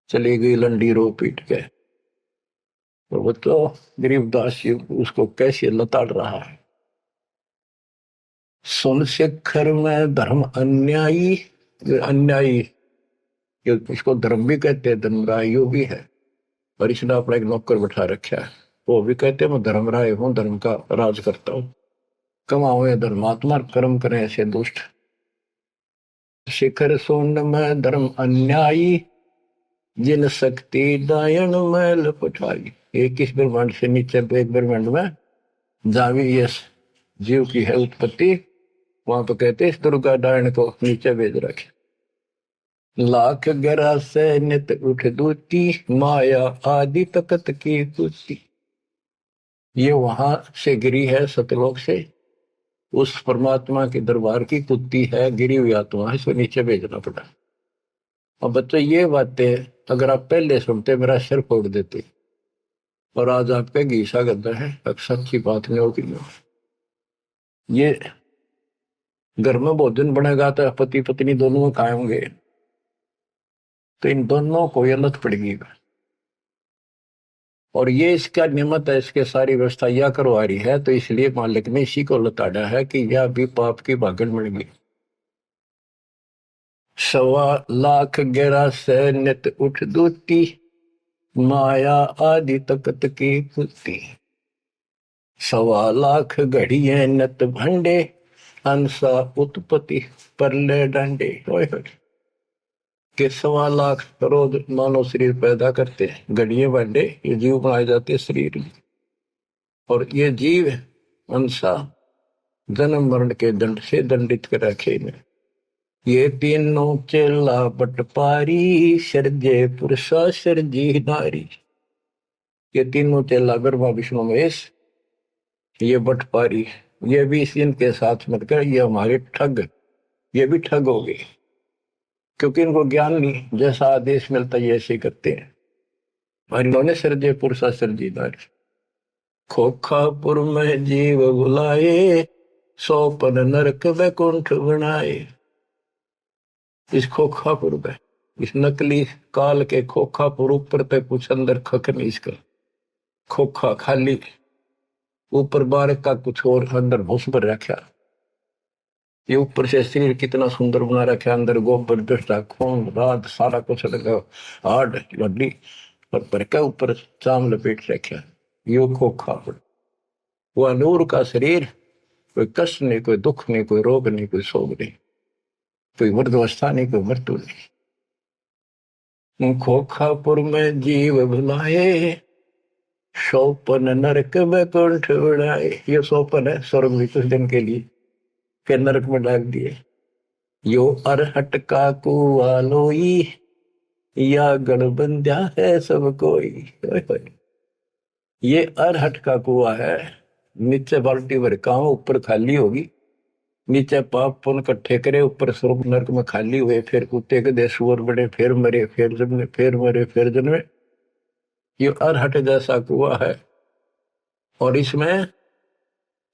चली गई लंडी रो पीट के। तो वो तो गरीबदास जी उसको कैसे लताड़ रहा है। सुन शिखर में धर्म अन्यायी, अन्यायी इसको धर्म भी कहते हैं, धर्मरायो भी है। और इसने अपना एक नौकर बैठा रखा है, वो भी कहते हैं मैं धर्मराय हूं, धर्म का राज करता हूं। कमाओ या धर्मात्मा, कर्म करें ऐसे दुष्ट। शिखर सोन में धर्म अन्यायी, जिन शक्ति दायन मैल पठाई। 21 ब्रह्मांड से नीचे एक ब्रह्मांड में जहां भी ये जीव की है उत्पत्ति, वहां पर कहते इस दुर्गा डायन को नीचे भेज रखे। लाख गरा से नित उठ दूती, माया आदि तकत की कुती। ये वहां से गिरी है सतलोक से, उस परमात्मा के दरबार की कुत्ती है, गिरी हुई आत्मा है, इसको नीचे भेजना पड़ा। अब बच्चों ये बातें अगर आप पहले सुनते मेरा सिर फोड़ देते, और आज आपके घीसा गद्दा है, अब सच्ची बात नहीं होगी। ये घर में भोजन बनेगा तो पति पत्नी दोनों में खाएंगे, तो इन दोनों को ये लत पड़ेगी। और ये इसका निमित्त है, इसके सारी व्यवस्था यह करवा रही है, तो इसलिए मालिक ने इसी को लताड़ा है कि यह भी पाप की भागन बन गई। 1.25 लाख गहरा से नित उठ दूती, माया आदि तकत की पुती। 1.25 लाख घड़िए नत भंडे, अंसा उत्पत्ति परले डंडे। के 1.25 लाख रोज मानव शरीर पैदा करते हैं, घड़िए भांडे ये जीव बनाए जाते हैं शरीर। और ये जीव अंसा जन्म मरण के दंड से दंडित कर रखे ने। ये तीनों चेला बटपारी, सर्जे पुरुषा सर्जी नारी। ये तीनों चेला ब्रह्मा विष्णु महेश, ये बटपारी, ये भी इनके साथ मिलकर ये हमारे ठग, ये भी ठग हो गए, क्योंकि इनको ज्ञान नहीं, जैसा आदेश मिलता है ऐसे करते हैं। और इन्होंने सर्जे पुरुषा सर्जी नारी। खोखापुर में जीव बुलाए, सोपन नरक वैकुंठ बनाए। इस खोखापुर में, इस नकली काल के खोखापुर ऊपर तक कुछ अंदर खक नहीं, इसका खोखा खाली, ऊपर बार का कुछ और अंदर भूस भर रखा। ये ऊपर से शरीर कितना सुंदर बना रखा, अंदर गोबर दस्ता खून रात सारा कुछ लगा, हार्ड हड्डी और पर क्या ऊपर चाम लपेट रखा। यो खोखापुर, वह नूर का शरीर, कोई कष्ट नहीं, कोई दुख नहीं, कोई रोग नहीं, कोई शोक नहीं, कोई वृद्धावस्था नहीं, कोई मृत्यु नहीं। खोखापुर में जीव भुलाए, सोपन नरक में कुंठ उड़ाए। ये सोपन है स्वर्ग भी कुछ दिन के लिए, फिर नरक में डाल दिए। यो अरहट का कुआ लोई, या गणबंध्या है सब कोई। ये अरहट का कुआ है, नीचे बाल्टी भर काम, ऊपर खाली होगी। नीचे पाप पुन इकट्ठे करे, ऊपर स्वर्ग नरक में खाली हुए, फिर कुत्ते के देश सुअर बड़े, फिर मरे, फिर जन्मे, फिर मरे, फिर जन्मे। ये अरहट जैसा कुआ है, और इसमें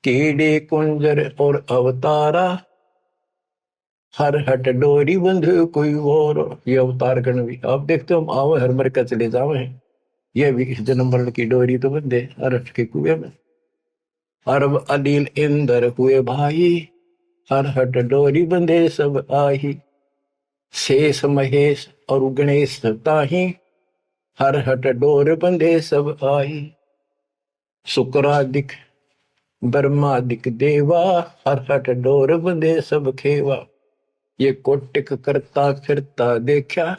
कीड़े कुंजर और अवतारा, हर हट डोरी बंधु कोई और। ये अवतार गण भी आप देखते हो, हम आओ हर मर का चले जावे, ये भी इस जन्म मरण की डोरी तो बंधे अरहट के कुएं में। अरब अनिल इंद्र हुए भाई, हर हट डोरी बंधे सब आही। शेष महेश और गणेश ताही, हर हट डोर बंधे सब आई। शुक्रादिक ब्रह्मादिक देवा, हर हट डोर बंधे सब खेवा। ये कोटिक करता फिरता देखा,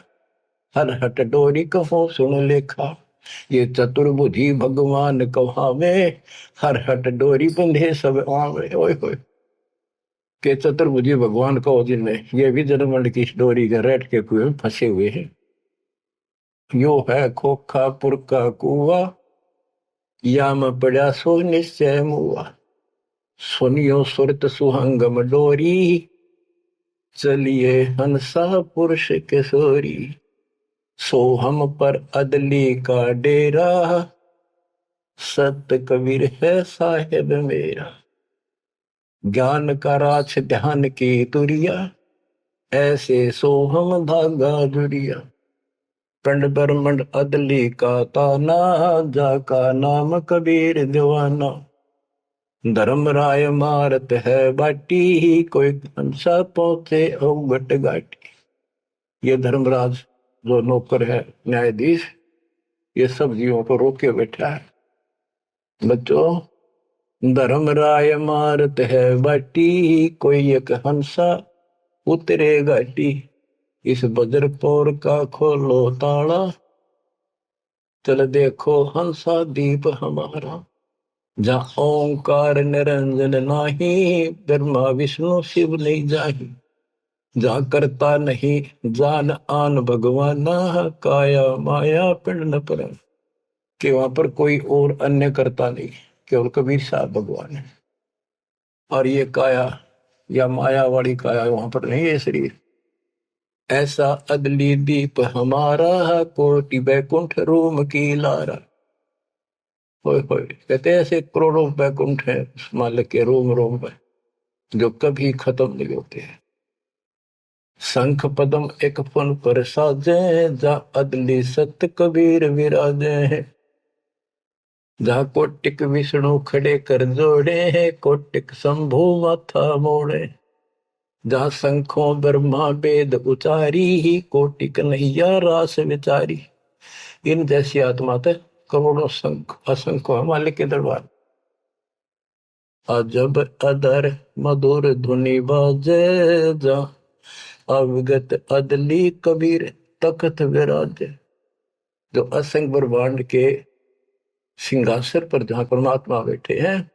हर हट डोरी कहो सुन लेखा। ये चतुर्बुद्धि भगवान कहावे, हर हट डोरी बंधे सब आवे। ओए होए, के चतुर्भुजी भगवान कहो जिनमें, ये भी जन्मंड की डोरी के रेट के कुएं में फंसे हुए हैं। यो है खोखापुर का कुआ, या में पड़ा सो निश्चय मुआ। सुनियो सुरत सुहंगम डोरी, चलिए हंसा पुरुष किशोरी। सो हम पर अदली का डेरा, सत कबीर है साहेब मेरा। ज्ञान का राछ ध्यान की तुरिया, ऐसे सो हम धागा जुड़िया। पिंड ब्रह्मंड अदली का ताना, जाका नाम कबीर दीवाना। धर्म राय मारत है बाटी, कोई हंसा पहुंचे अवगट घाटी। ये धर्मराज जो नौकर है न्यायाधीश, ये सब जीवों को रोके बैठा है। बच्चों, धर्म राय मारत है बाटी, कोई एक हंसा उतरे घाटी। इस बजरपौर का खोलो ताला, चल देखो हंसा दीप हमारा। जहाँ ओंकार निरंजन नाही, ब्रह्मा विष्णु शिव नहीं जाही। जहाँ करता नहीं जान आन भगवाना, काया माया पिंड न पर। कि वहां पर कोई और अन्य करता नहीं, केवल कबीर साहब भगवान है। और ये काया या माया वाली काया वहां पर नहीं है शरीर। ऐसा अदली दीप हमारा, कोटि बैकुंठ रोम की लारा। होए होए, कहते ऐसे करोड़ों बैकुंठ है उस मालिक के रोम रोम में, जो कभी खत्म नहीं होते हैं। शंख पदम एक फन पर साजे, जा अदली सत कबीर विराजे हैं। जहाँ कोटिक विष्णु खड़े कर जोड़े हैं, कोटिक शंभु माथा मोड़े। जहाँ शंखों ब्रह्मा वेद उचारी, ही कोटिक नैया रास विचारी। इन जैसी आत्मा तक करोड़ों शंख असंख्य मालिक के दरबार। अजब अदर मधुर धुनि बाजे, जा अवगत अदली कबीर तख्त विराजे। जो असंख्य ब्रह्मांड के सिंहासन पर जहां परमात्मा बैठे हैं,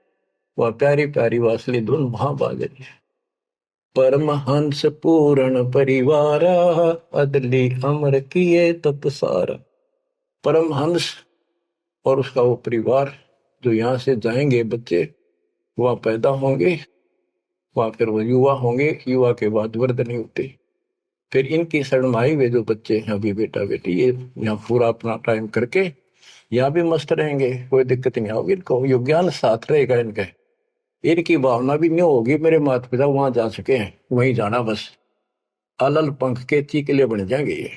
वह प्यारी प्यारी वासली धुन वहां बाज रही है। परमहंस पूर्ण परिवार, अदली अमर किए तत्सार। परमहंस और उसका वो परिवार जो यहाँ से जाएंगे बच्चे, वह पैदा होंगे, वह फिर वो युवा होंगे, युवा के बाद वृद्ध नहीं होते। फिर इनकी शरणमाई वे जो बच्चे हैं अभी बेटा बेटी, ये यहाँ पूरा अपना टाइम करके यहाँ भी मस्त रहेंगे, कोई दिक्कत नहीं होगी इनको। यो ज्ञान साथ रहेगा इनके, इनकी भावना भी नहीं होगी मेरे माता पिता वहां जा चुके हैं, वहीं जाना बस। अलल पंख के चीकले बन जाएंगे ये।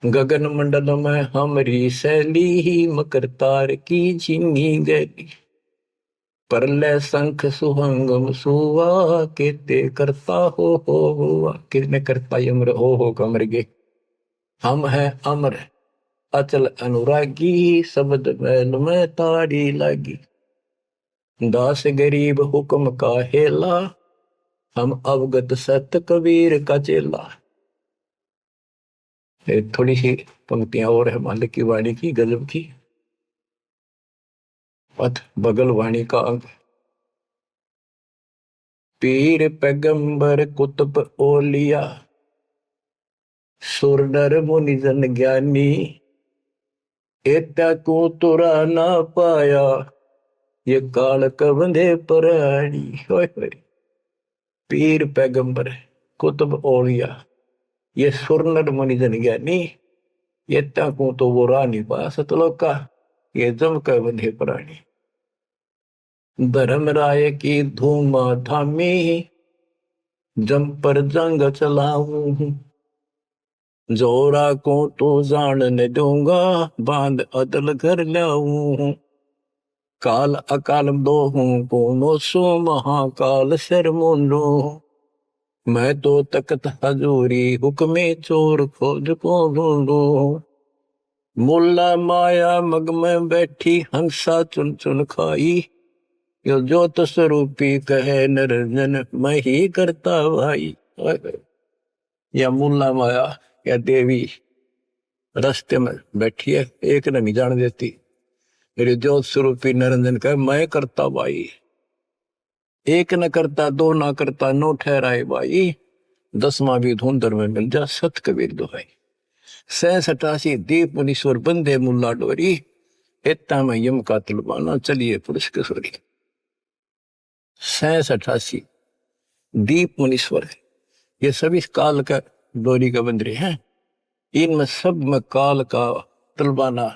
गगन मंडल में हमरी शैली, ही मकर तार की झिंगी गैली। परलय शंख सुहंगम सुवा, केते करता हो हुआ। किसने करता अमर हो कमर गे। हम हैं अमर अचल अनुरागी, शब्द मैल में ताड़ी लागी। दास गरीब हुक्म का हेला, हम अवगत सत कबीर का चेला। थोड़ी सी पंक्तियां और है मालिक की वाणी की गजब की। पथ बगल वाणी का अंग। पीर पैगंबर कुतुब ओलिया, सुर नर मुनि जन ज्ञानी, एता को तुरा ना पाया, ये काल कबंधे प्राणी। पीर पैगंबर कुतुब ओलिया, ये सुर नर मुनि जन ज्ञानी, एता को तो वो रानी पा सतलोक का, ये जम का बंधे प्राणी। धर्मराय की धूम धामी, जम पर जंग चलाऊं, जोरा को तो जान न दूंगा, बांध अदल कर लाऊं। काल अकाल दो हूं कोनो सो, महाकाल शर मुंडो, मैं तो तकत हजूरी हुक्मे चोर खोज को ढूंढो। मुल्ला माया मग में बैठी, हंसा चुन चुन खाई, यो ज्योत स्वरूपी कहे निरंजन, मैं ही करता भाई। या मुल्ला माया या देवी रास्ते में बैठी है, एक ने नहीं जान देती, मेरे ज्योत स्वरूपी निरंजन कहे मैं करता भाई। एक न करता दो ना करता नो ठहराए भाई, 10वां भी धुंधर में मिल जा सत कबीर दुहाई। 87 दीप मुनीश्वर बंदे मुल्ला डोरी, इतना में यम का तलबाना चलिए पुरुष किशोरी। 87 दीप मुनीश्वर, ये सभी काल का डोरी का बंदरे हैं, इनमें सब में काल का तलबाना,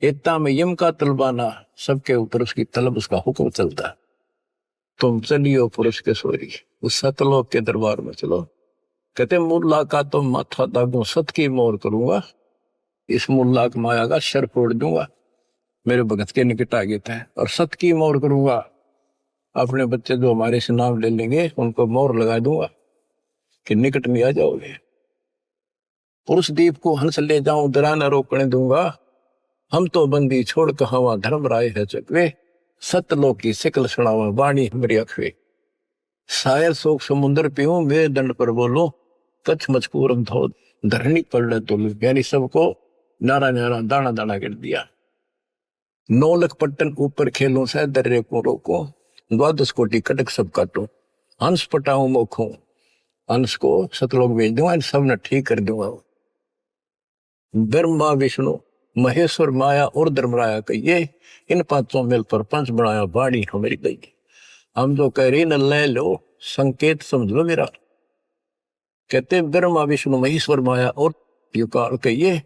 इतना में यम का तलबाना, सबके ऊपर उसकी तलब उसका हुक्म चलता है। तुम चलियो पुरुष किशोरी, उस सतलोक के दरबार में चलो। कहते मुल्ला का तो माथा दागू सत की मोर करूंगा, इस मुल्ला की माया का शर फोड़ दूंगा, मेरे भगत के निकट आ गए थे। और सत की मोर करूंगा, अपने बच्चे जो हमारे से नाम ले लेंगे उनको मोर लगा दूंगा कि निकट में आ जाओगे। पुरुष दीप को हंस ले जाऊं, डरा न रोकने दूंगा, हम तो बंदी छोड़ कहावा धर्म राय है चकवे, सतलोक की सिकल सुनावा वाणी हमारी अखवे। शायर शोक समुद्र पीऊं, मेरे दंड पर बोलो, कच्छ मचकूरम धो धरनी पड़ तो, यानी सबको नारा नारा दाना दाना कर दिया। 9 लख पट्टन ऊपर खेलों से दर्रे को रोको, 12 कोटि कटक सब काटो, हंस पटाऊं मोखों, हंस को सतलोक भेज दूंगा, इन सब ने ठीक कर दूंगा। ब्रह्मा विष्णु महेश्वर माया और धर्मराया कहिए, इन पांचों मिल पर पंच बनाया वाणी हमारी गई। हम जो कह रही न ले लो, संकेत समझ लो मेरा। कहते ब्रह्मा विष्णु महेश्वर माया और युकाल कहिए,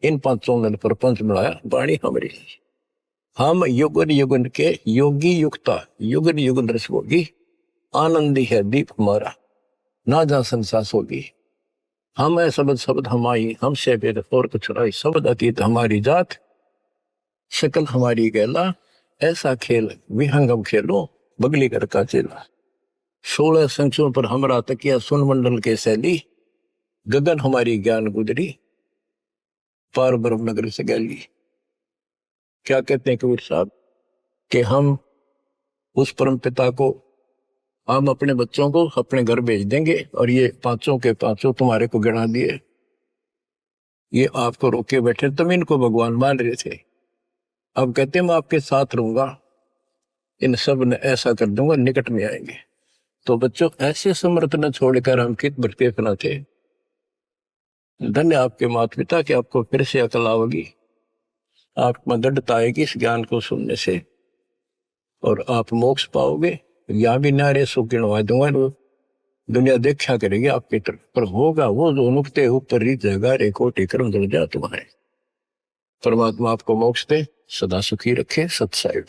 इन पांचों मिल पर पंच बनाया वाणी हमारी। हम युगन युगन के योगी युक्ता, युगन युगन रस होगी, आनंदी है दीप हमारा, ना जा संसास होगी। हम है शब्द शब्द हमारी, हमसे वेद और कुछ राई, शब्द अतीत हमारी जात, शकल हमारी गैला, ऐसा खेल विहंगम खेलो, बगली कर का चेला। 16 संख्यों पर हमरा तकिया सुन मंडल के शैली, गगन हमारी ज्ञान गुजरी, पार ब्रह्म नगर से गैली। क्या कहते हैं कबीर साहब कि हम उस परम पिता को, हम अपने बच्चों को अपने घर भेज देंगे, और ये पांचों के पांचों तुम्हारे को गिना दिए, ये आपको रोके बैठे, तुम इनको भगवान मान रहे थे। अब कहते मैं आपके साथ रहूंगा, इन सब ने ऐसा कर दूंगा, निकट में आएंगे। तो बच्चों ऐसे समर्थ न छोड़कर हम कित भटके फना थे। धन्य आपके माता पिता कि आपको फिर से अकल आओगी, आपको दृढ़ता आएगी इस ज्ञान को सुनने से, और आप मोक्ष पाओगे। यहाँ भी नारे सो गिनवा दूंगा, दुनिया देखा करेगी आपकी तरफ, पर होगा वो जो नुकते ऊपर रीत जगा रे कोटि कर्म जल जा तुम्हारे। परमात्मा आपको मोक्ष दे, सदा सुखी रखे। सत्साई।